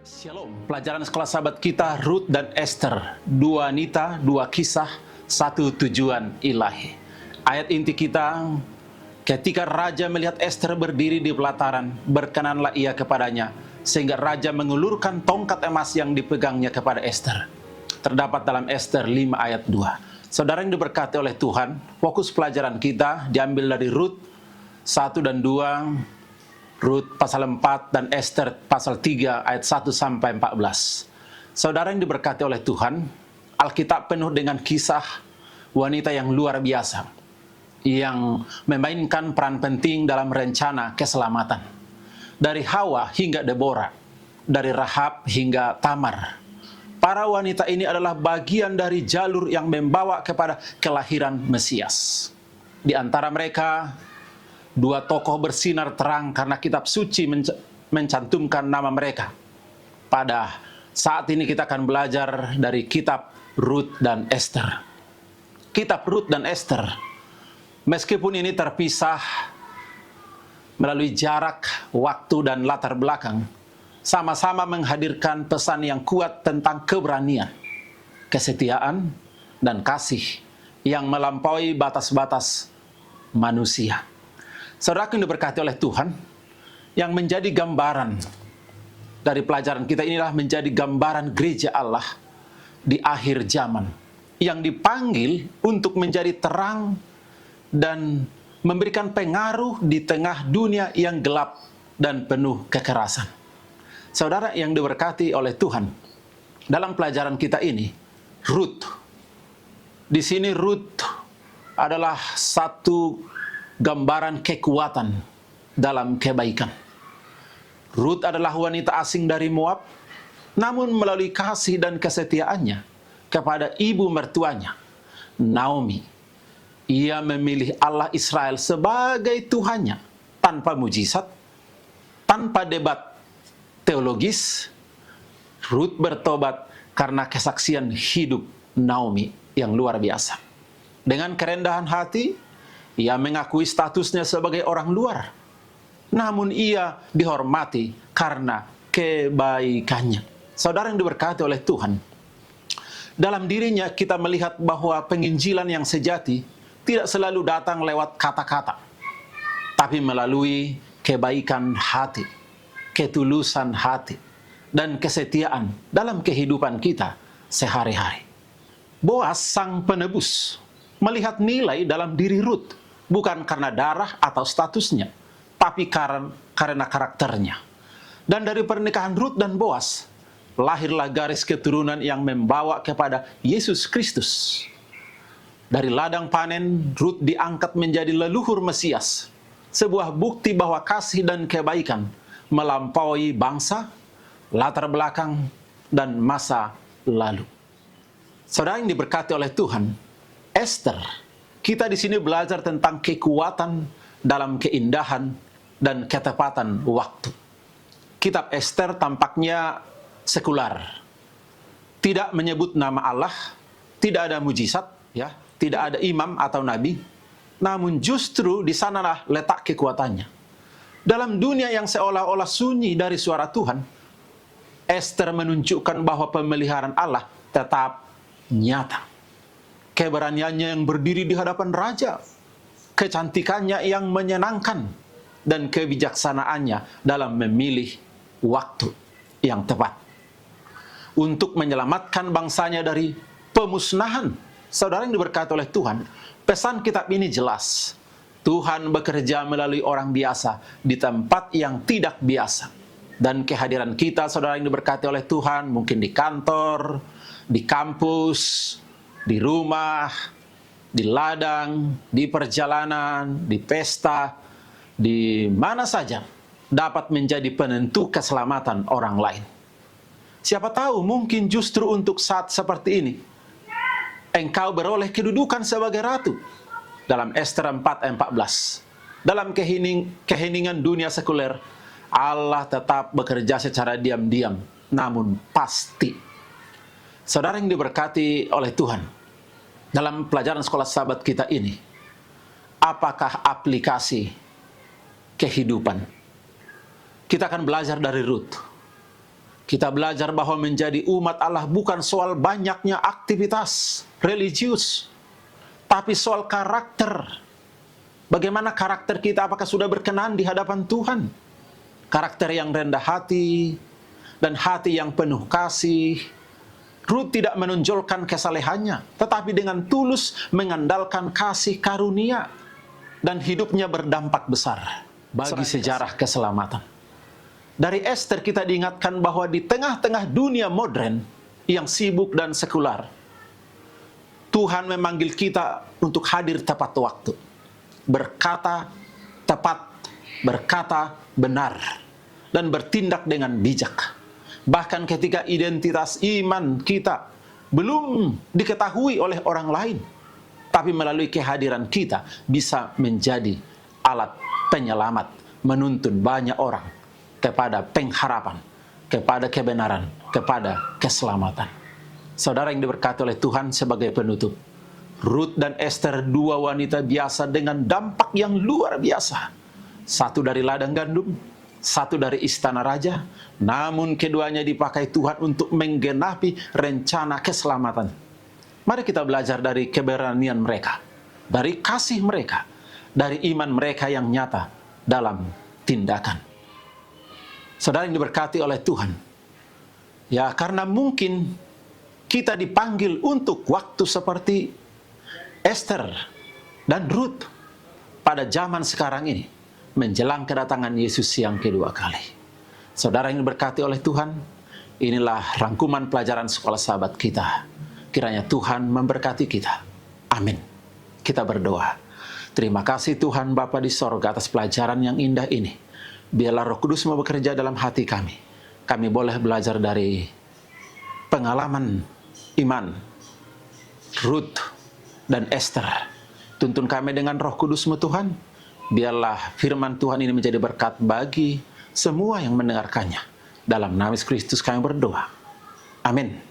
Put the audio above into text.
Shalom, pelajaran sekolah sahabat kita Rut dan Esther, dua wanita, dua kisah, satu tujuan ilahi. Ayat inti kita, ketika raja melihat Esther berdiri di pelataran, berkenanlah ia kepadanya, sehingga raja mengulurkan tongkat emas yang dipegangnya kepada Esther. Terdapat dalam Esther 5 ayat 2. Saudara yang diberkati oleh Tuhan, fokus pelajaran kita diambil dari Rut 1 dan 2, Rut pasal 4 dan Esther pasal 3 ayat 1 sampai 14. Saudara yang diberkati oleh Tuhan, Alkitab penuh dengan kisah wanita yang luar biasa yang memainkan peran penting dalam rencana keselamatan. Dari Hawa hingga Deborah, dari Rahab hingga Tamar. Para wanita ini adalah bagian dari jalur yang membawa kepada kelahiran Mesias. Di antara mereka, dua tokoh bersinar terang karena kitab suci mencantumkan nama mereka. Pada saat ini kita akan belajar dari kitab Rut dan Esther. Kitab Rut dan Esther, meskipun ini terpisah melalui jarak, waktu, dan latar belakang, sama-sama menghadirkan pesan yang kuat tentang keberanian, kesetiaan, dan kasih yang melampaui batas-batas manusia. Saudara yang diberkati oleh Tuhan, yang menjadi gambaran dari pelajaran kita inilah menjadi gambaran gereja Allah di akhir zaman, yang dipanggil untuk menjadi terang dan memberikan pengaruh di tengah dunia yang gelap dan penuh kekerasan. Saudara yang diberkati oleh Tuhan, dalam pelajaran kita ini, Rut. Di sini Rut adalah satu gambaran kekuatan dalam kebaikan. Rut adalah wanita asing dari Moab, namun melalui kasih dan kesetiaannya kepada ibu mertuanya, Naomi, ia memilih Allah Israel sebagai Tuhannya tanpa mujizat, tanpa debat teologis. Rut bertobat karena kesaksian hidup Naomi yang luar biasa. Dengan kerendahan hati, ia mengakui statusnya sebagai orang luar, namun ia dihormati karena kebaikannya. Saudara yang diberkati oleh Tuhan, dalam dirinya kita melihat bahwa penginjilan yang sejati tidak selalu datang lewat kata-kata, tapi melalui kebaikan hati, ketulusan hati, dan kesetiaan dalam kehidupan kita sehari-hari. Boas sang penebus melihat nilai dalam diri Rut, bukan karena darah atau statusnya, tapi karena karakternya. Dan dari pernikahan Rut dan Boas, lahirlah garis keturunan yang membawa kepada Yesus Kristus. Dari ladang panen, Rut diangkat menjadi leluhur Mesias, sebuah bukti bahwa kasih dan kebaikan melampaui bangsa, latar belakang, dan masa lalu. Saudara yang diberkati oleh Tuhan, Esther, kita di sini belajar tentang kekuatan dalam keindahan dan ketepatan waktu. Kitab Esther tampaknya sekular, tidak menyebut nama Allah, tidak ada mujizat, ya, tidak ada imam atau nabi, namun justru di sanalah letak kekuatannya. Dalam dunia yang seolah-olah sunyi dari suara Tuhan, Esther menunjukkan bahwa pemeliharaan Allah tetap nyata. Keberaniannya yang berdiri di hadapan raja, kecantikannya yang menyenangkan, dan kebijaksanaannya dalam memilih waktu yang tepat untuk menyelamatkan bangsanya dari pemusnahan. Saudara yang diberkati oleh Tuhan, pesan kitab ini jelas. Tuhan bekerja melalui orang biasa di tempat yang tidak biasa. Dan kehadiran kita, saudara yang diberkati oleh Tuhan, mungkin di kantor, di kampus, di rumah, di ladang, di perjalanan, di pesta, di mana saja dapat menjadi penentu keselamatan orang lain. Siapa tahu mungkin justru untuk saat seperti ini, engkau beroleh kedudukan sebagai ratu. Dalam Esther 4 ayat 14, dalam keheningan dunia sekuler, Allah tetap bekerja secara diam-diam, namun pasti. Saudara yang diberkati oleh Tuhan, dalam pelajaran sekolah sahabat kita ini, apakah aplikasi kehidupan? Kita akan belajar dari Rut. Kita belajar bahwa menjadi umat Allah bukan soal banyaknya aktivitas religius, tapi soal karakter. Bagaimana karakter kita, apakah sudah berkenan di hadapan Tuhan? Karakter yang rendah hati, dan hati yang penuh kasih. Rut tidak menonjolkan kesalehannya, tetapi dengan tulus mengandalkan kasih karunia. Dan hidupnya berdampak besar bagi sejarah keselamatan. Dari Esther kita diingatkan bahwa di tengah-tengah dunia modern yang sibuk dan sekular, Tuhan memanggil kita untuk hadir tepat waktu. Berkata tepat, berkata benar, dan bertindak dengan bijak. Bahkan ketika identitas iman kita belum diketahui oleh orang lain, tapi melalui kehadiran kita bisa menjadi alat penyelamat, menuntun banyak orang kepada pengharapan, kepada kebenaran, kepada keselamatan. Saudara yang diberkati oleh Tuhan, sebagai penutup, Rut dan Esther, dua wanita biasa dengan dampak yang luar biasa. Satu dari ladang gandum, satu dari istana raja, namun keduanya dipakai Tuhan untuk menggenapi rencana keselamatan. Mari kita belajar dari keberanian mereka, dari kasih mereka, dari iman mereka yang nyata dalam tindakan. Saudara yang diberkati oleh Tuhan, ya karena mungkin kita dipanggil untuk waktu seperti Esther dan Rut pada zaman sekarang ini, menjelang kedatangan Yesus yang kedua kali. Saudara yang diberkati oleh Tuhan, inilah rangkuman pelajaran sekolah sahabat kita. Kiranya Tuhan memberkati kita. Amin. Kita berdoa. Terima kasih Tuhan Bapa di sorga atas pelajaran yang indah ini. Biarlah Roh Kudus mau bekerja dalam hati kami. Kami boleh belajar dari pengalaman iman Rut dan Esther. Tuntun kami dengan Roh Kudus-Mu Tuhan. Biarlah firman Tuhan ini menjadi berkat bagi semua yang mendengarkannya. Dalam nama Yesus Kristus kami berdoa. Amin.